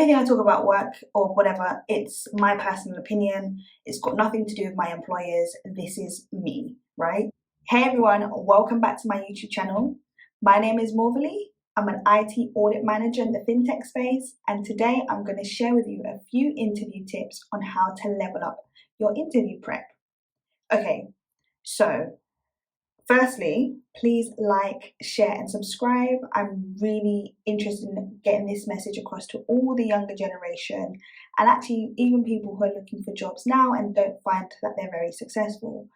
everything I talk about work or whatever, it's my personal opinion. It's got nothing to do with my employers. This is me, right? Hey everyone, welcome back to my YouTube channel. My name is Morvialee. I'm an IT audit manager in the fintech space, and today I'm going to share with you a few interview tips on how to level up your interview prep. Okay, so firstly, please like, share and subscribe. I'm really interested in getting this message across to all the younger generation, and actually even people who are looking for jobs now and don't find that they're very successful.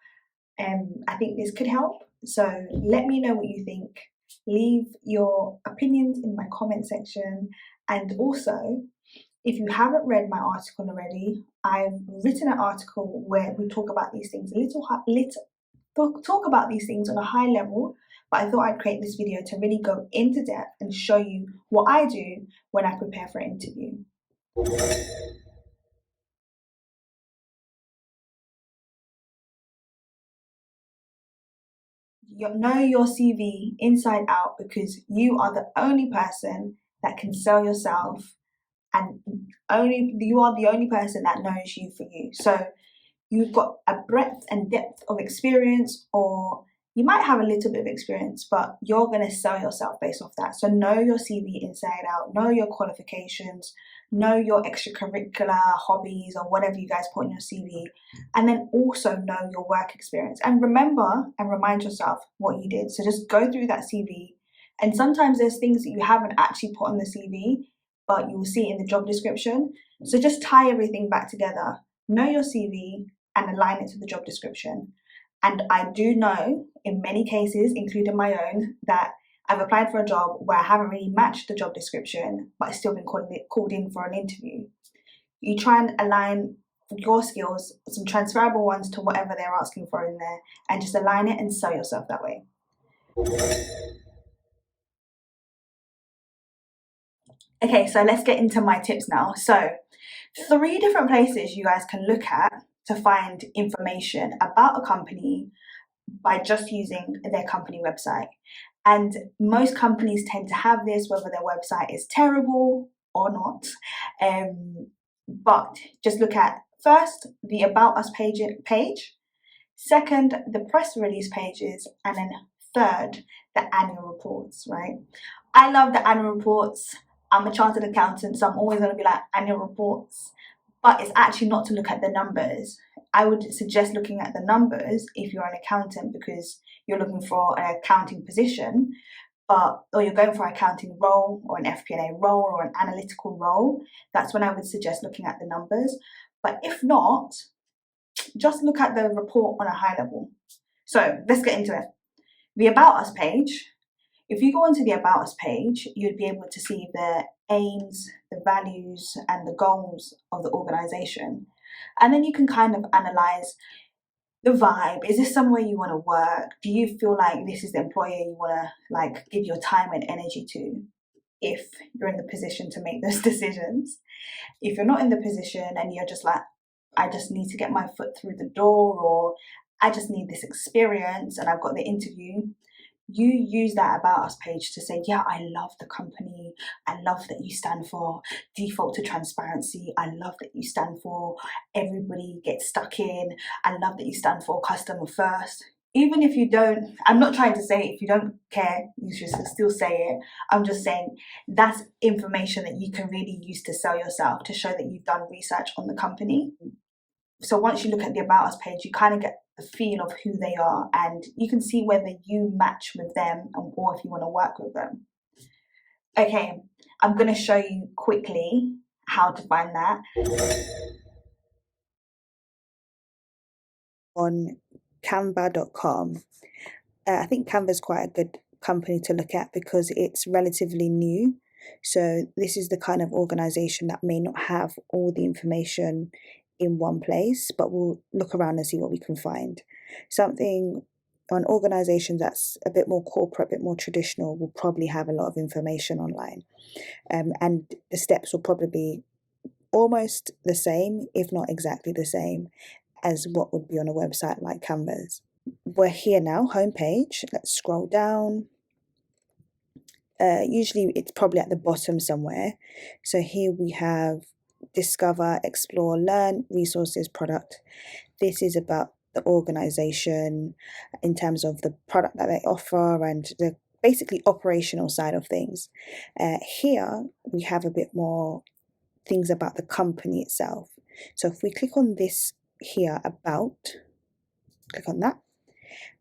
I think this could help, so let me know what you think. Leave your opinions in my comment section, and also if you haven't read my article already, I've written an article where we talk about these things talk about these things on a high level, but I thought I'd create this video to really go into depth and show you what I do when I prepare for an interview. Know your CV inside out, because you are the only person that can sell yourself, and you are the only person that knows you for you. So you've got a breadth and depth of experience, or you might have a little bit of experience, but you're going to sell yourself based off that. So know your CV inside out, know your qualifications, know your extracurricular hobbies or whatever you guys put in your CV, and then also know your work experience. And remember and remind yourself what you did. So just go through that CV, and sometimes there's things that you haven't actually put on the CV, but you will see it in the job description. So just tie everything back together. Know your CV and align it to the job description. And I do know in many cases, including my own, that I've applied for a job where I haven't really matched the job description, but I've still been called in for an interview. You try and align your skills, some transferable ones, to whatever they're asking for in there, and just align it and sell yourself that way. Okay, so let's get into my tips now. So 3 different places you guys can look at to find information about a company by just using their company website. And most companies tend to have this, whether their website is terrible or not. But just look at, first, the About Us page, second, the press release pages, and then third, the annual reports, right? I love the annual reports. I'm a chartered accountant, so I'm always going to be like, annual reports. But it's actually not to look at the numbers. I would suggest looking at the numbers if you're an accountant, because you're looking for an accounting position, or you're going for an accounting role or an FP&A role or an analytical role. That's when I would suggest looking at the numbers. But if not, just look at the report on a high level. So let's get into it. The About Us page. If you go onto the About Us page, you'd be able to see the aims, the values, and the goals of the organization. And then you can kind of analyze the vibe. Is this somewhere you want to work? Do you feel like this is the employer you want to give your time and energy to, if you're in the position to make those decisions? If you're not in the position and you're just like, I just need to get my foot through the door, or I just need this experience and I've got the interview, you use that About Us page to say, yeah, I love the company. I love that you stand for default to transparency. I love that you stand for everybody gets stuck in. I love that you stand for customer first. Even if you don't, I'm not trying to say if you don't care, you should still say it. I'm just saying that's information that you can really use to sell yourself, to show that you've done research on the company. So once you look at the About Us page, you kind of get a feel of who they are, and you can see whether you match with them or if you want to work with them. Okay, I'm going to show you quickly how to find that. On Canva.com. I think Canva is quite a good company to look at because it's relatively new. So this is the kind of organization that may not have all the information in one place, but we'll look around and see what we can find. Something, an organization that's a bit more corporate, a bit more traditional, will probably have a lot of information online. And the steps will probably be almost the same, if not exactly the same, as what would be on a website like Canva's. We're here now, homepage. Let's scroll down. usually it's probably at the bottom somewhere. So here we have discover, explore, learn, resources, product. This is about the organization in terms of the product that they offer and the basically operational side of things. Here we have a bit more things about the company itself. So if we click on this here, about, click on that,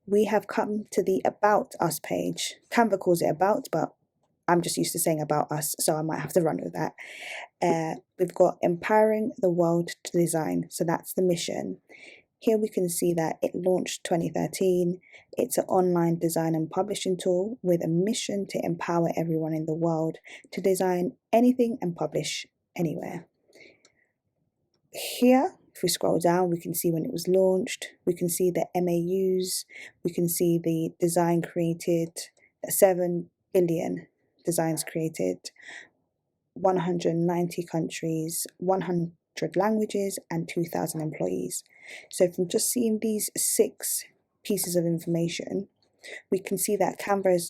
we have come to the About Us page. Canva calls it About, but I'm just used to saying About Us, so I might have to run with that. We've got empowering the world to design, so that's the mission. Here we can see that it launched 2013. It's an online design and publishing tool with a mission to empower everyone in the world to design anything and publish anywhere. Here, if we scroll down, we can see when it was launched. We can see the MAUs. We can see the design created, 7 billion designs created, 190 countries, 100 languages, and 2,000 employees. So from just seeing these 6 pieces of information, we can see that Canva is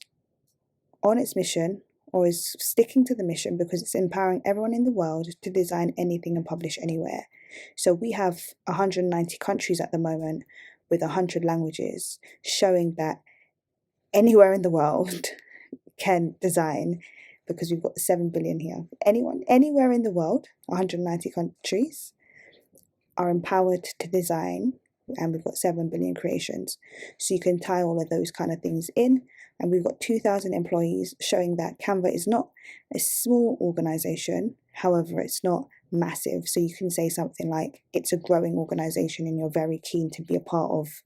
on its mission, or is sticking to the mission, because it's empowering everyone in the world to design anything and publish anywhere. So we have 190 countries at the moment with 100 languages, showing that anywhere in the world can design, because we've got 7 billion here. Anyone, anywhere in the world, 190 countries are empowered to design, and we've got 7 billion creations. So you can tie all of those kind of things in, and we've got 2,000 employees, showing that Canva is not a small organization. However, it's not massive. So you can say something like it's a growing organization and you're very keen to be a part of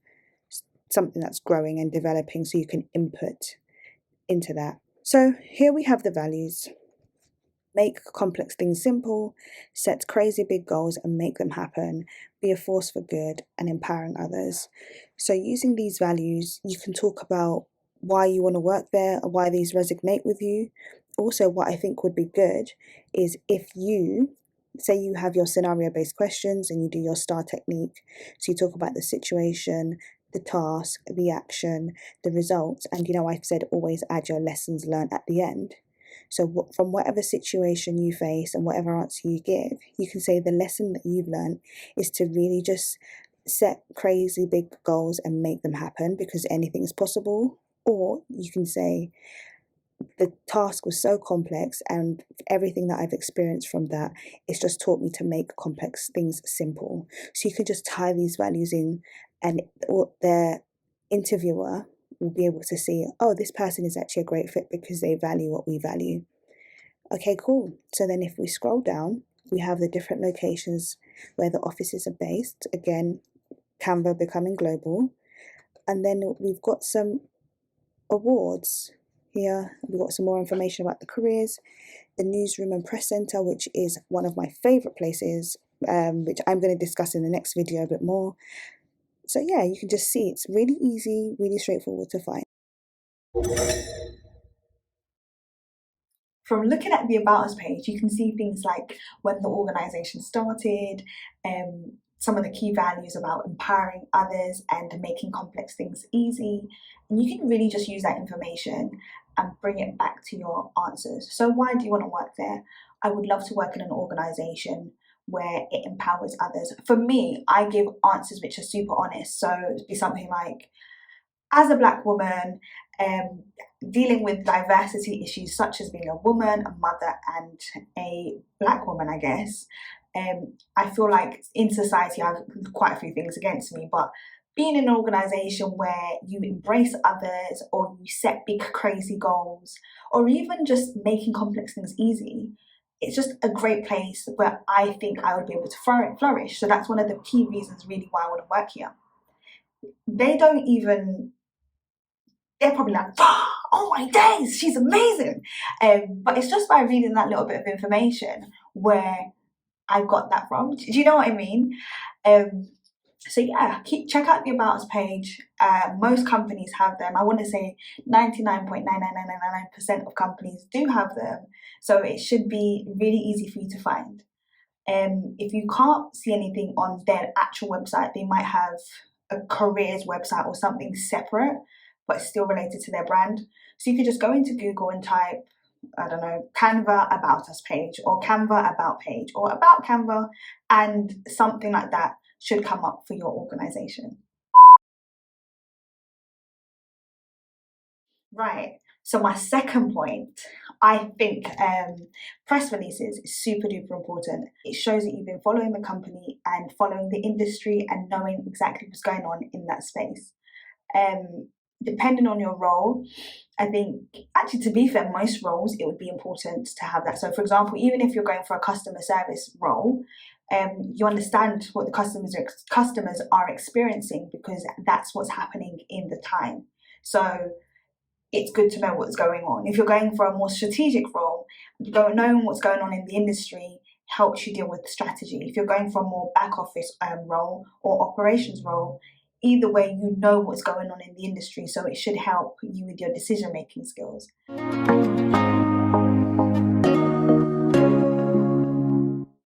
something that's growing and developing, so you can input into that. So here we have the values. Make complex things simple, set crazy big goals and make them happen, be a force for good, and empowering others. So using these values, you can talk about why you want to work there, or why these resonate with you. Also, what I think would be good is if you, say you have your scenario-based questions and you do your STAR technique. So you talk about the situation, the task, the action, the results, and I've said always add your lessons learned at the end. So from whatever situation you face and whatever answer you give, you can say the lesson that you've learned is to really just set crazy big goals and make them happen, because anything is possible. Or you can say the task was so complex and everything that I've experienced from that, it's just taught me to make complex things simple. So you can just tie these values in, and the interviewer will be able to see, oh, this person is actually a great fit because they value what we value. Okay, cool. So then if we scroll down, we have the different locations where the offices are based. Again, Canva becoming global. And then we've got some awards. Here we've got some more information about the careers, the newsroom and press center, which is one of my favorite places, which I'm going to discuss in the next video a bit more. So yeah, you can just see it's really easy, really straightforward to find. From looking at the About Us page, you can see things like when the organisation started, some of the key values about empowering others and making complex things easy. And you can really just use that information and bring it back to your answers. So why do you want to work there? I would love to work in an organisation where it empowers others. For me, I give answers which are super honest. So it'd be something like, as a Black woman, dealing with diversity issues such as being a woman, a mother, and a Black woman, I guess, I feel like in society I have quite a few things against me, but being in an organisation where you embrace others, or you set big crazy goals, or even just making complex things easy, it's just a great place where I think I would be able to flourish. So that's one of the key reasons really why I want to work here. They're probably like, oh my days, she's amazing. But it's just by reading that little bit of information where I got that from. Do you know what I mean? So yeah, check out the About Us page. Most companies have them. I want to say 99.99999% of companies do have them. So it should be really easy for you to find. If you can't see anything on their actual website, they might have a careers website or something separate, but still related to their brand. So you could just go into Google and type, I don't know, Canva About Us page, or Canva About page, or About Canva, and something like that should come up for your organization. Right. So my second point, I think press releases is super duper important. It shows that you've been following the company and following the industry and knowing exactly what's going on in that space. Depending on your role, I think, actually, to be fair, most roles, it would be important to have that. So for example, even if you're going for a customer service role, you understand what the customers are experiencing, because that's what's happening in the time. So it's good to know what's going on. If you're going for a more strategic role, knowing what's going on in the industry helps you deal with strategy. If you're going for a more back office role or operations role, either way, you know what's going on in the industry, so it should help you with your decision making skills.